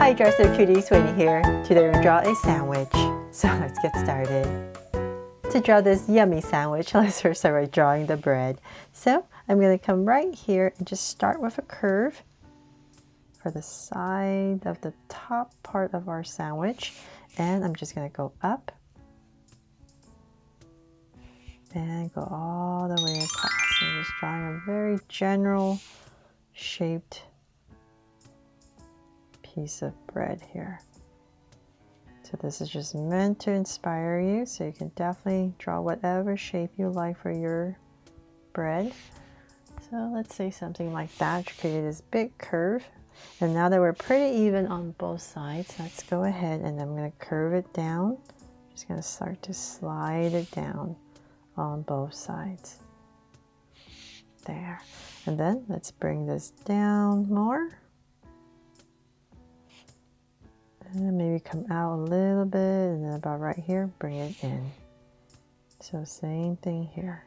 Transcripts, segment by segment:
Hi Dresser Cuties, Winnie here. Today we're going to draw a sandwich. So let's get started. To draw this yummy sandwich, let's first start by drawing the bread. So I'm going to come right here and just start with a curve for the side of the top part of our sandwich. And I'm just going to go up and go all the way across. So I'm just drawing a very general shaped piece of bread here. So this is just meant to inspire you, so you can definitely draw whatever shape you like for your bread. So let's say something like that to create this big curve. And now that we're pretty even on both sides, let's go ahead and I'm going to curve it down. Just going to start to slide it down on both sides. There. And then let's bring this down more. And maybe come out a little bit, and then about right here, bring it in. So same thing here.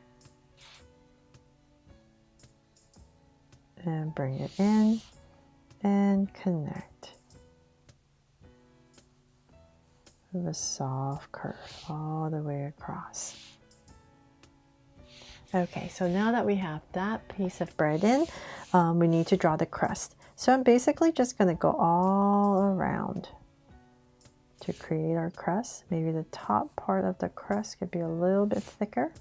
And bring it in and connect with a soft curve all the way across. Okay, so now that we have that piece of bread in, we need to draw the crust. So I'm basically just going to go all around to create our crust. Maybe the top part of the crust could be a little bit thicker.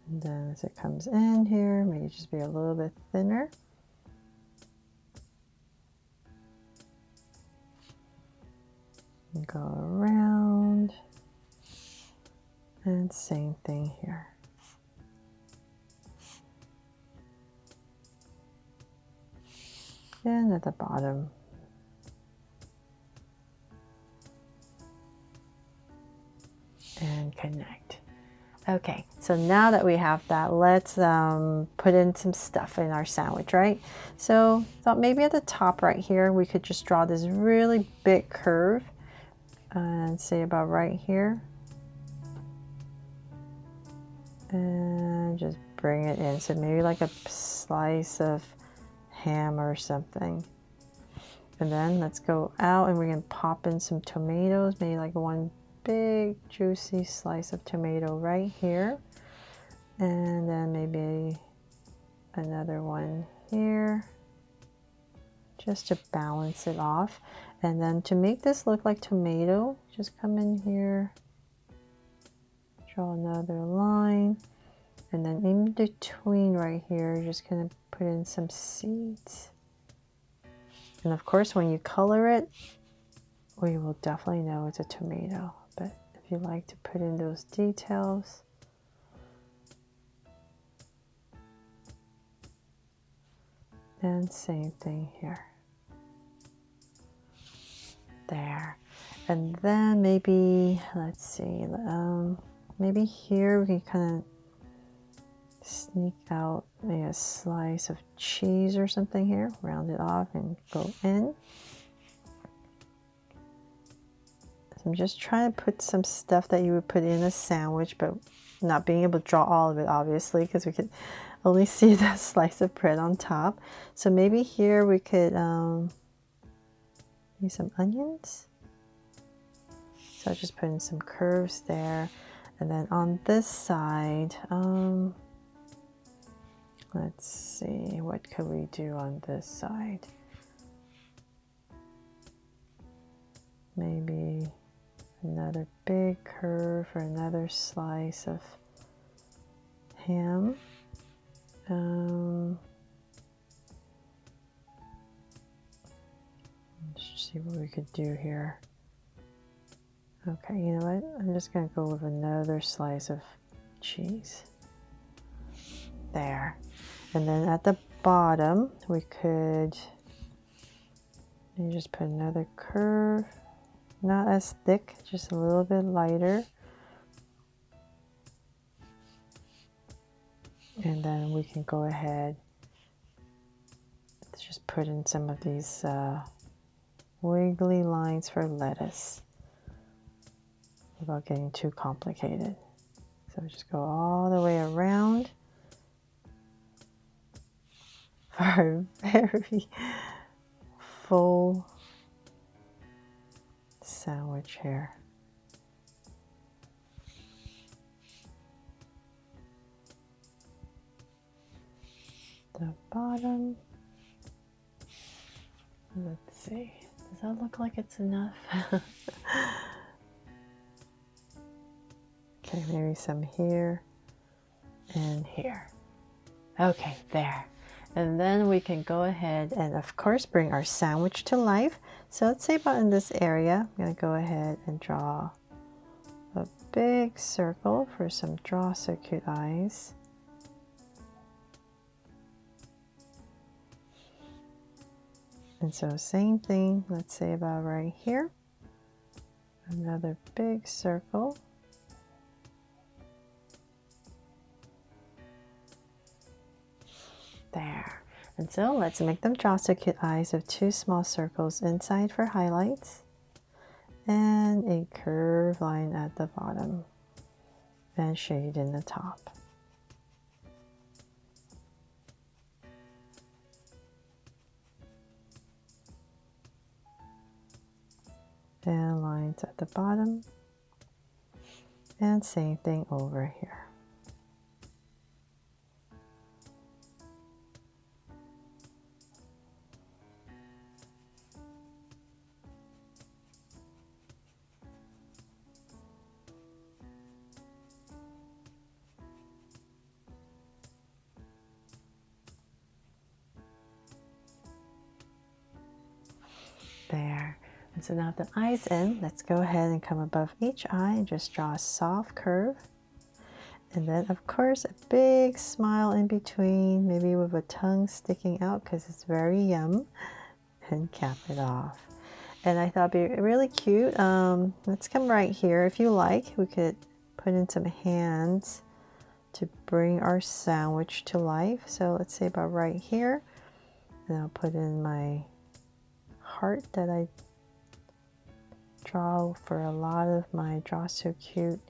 And then as it comes in here, maybe just be a little bit thinner. And go around. And same thing here. And at the bottom. And connect. Okay, so now that we have that, let's put in some stuff in our sandwich, right? So thought maybe at the top right here, we could just draw this really big curve and say about right here. And just bring it in. So maybe like a slice of ham or something. And then let's go out and we're going to pop in some tomatoes, maybe like one big juicy slice of tomato right here. And then maybe another one here, just to balance it off. And then to make this look like tomato, just come in here, draw another line, and then in between right here, you're just going to put in some seeds. And of course, when you color it, we will definitely know it's a tomato. But if you like to put in those details, and same thing here. There. And then maybe, let's see, maybe here we can kind of sneak out maybe a slice of cheese or something here, round it off and go in. So I'm just trying to put some stuff that you would put in a sandwich, but not being able to draw all of it, obviously, because we could only see the slice of bread on top. So maybe here we could use some onions. So I just put in some curves there. And then on this side, let's see, what could we do on this side? Maybe another big curve or another slice of ham. Let's see what we could do here. Okay, you know what? I'm just going to go with another slice of cheese. There. And then at the bottom, we could maybe just put another curve. Not as thick, just a little bit lighter. And then we can go ahead, let's just put in some of these wiggly lines for lettuce. without getting too complicated. So just go all the way around for a very full sandwich here. The bottom. Let's see. Does that look like it's enough? Okay, maybe some here and here. Okay, there. And then we can go ahead and of course bring our sandwich to life. So let's say about in this area, I'm going to go ahead and draw a big circle for some draw so cute eyes. And so same thing, let's say about right here. Another big circle. There. And so let's make them draw so cute eyes of 2 small circles inside for highlights and a curved line at the bottom and shade in the top. And lines at the bottom, and same thing over here. There. And so now the eye's in, let's go ahead and come above each eye and just draw a soft curve. And then of course a big smile in between, maybe with a tongue sticking out because it's very yum, and cap it off. And I thought it'd be really cute. Let's come right here. If you like, we could put in some hands to bring our sandwich to life. So let's say about right here. And I'll put in my heart that I draw for a lot of my Draw So Cute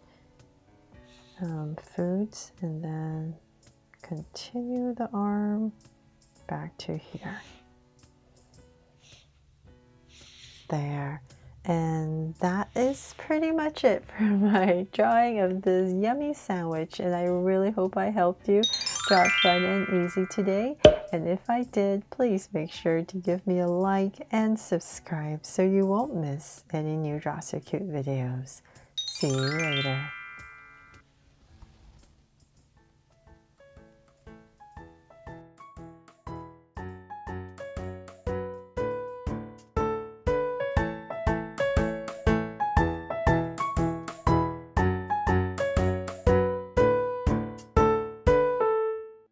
foods, and then continue the arm back to here. There. And that is pretty much it for my drawing of this yummy sandwich, and I really hope I helped you draw it fun and easy today. And if I did, please make sure to give me a like and subscribe so you won't miss any new Draw So Cute videos. See you later.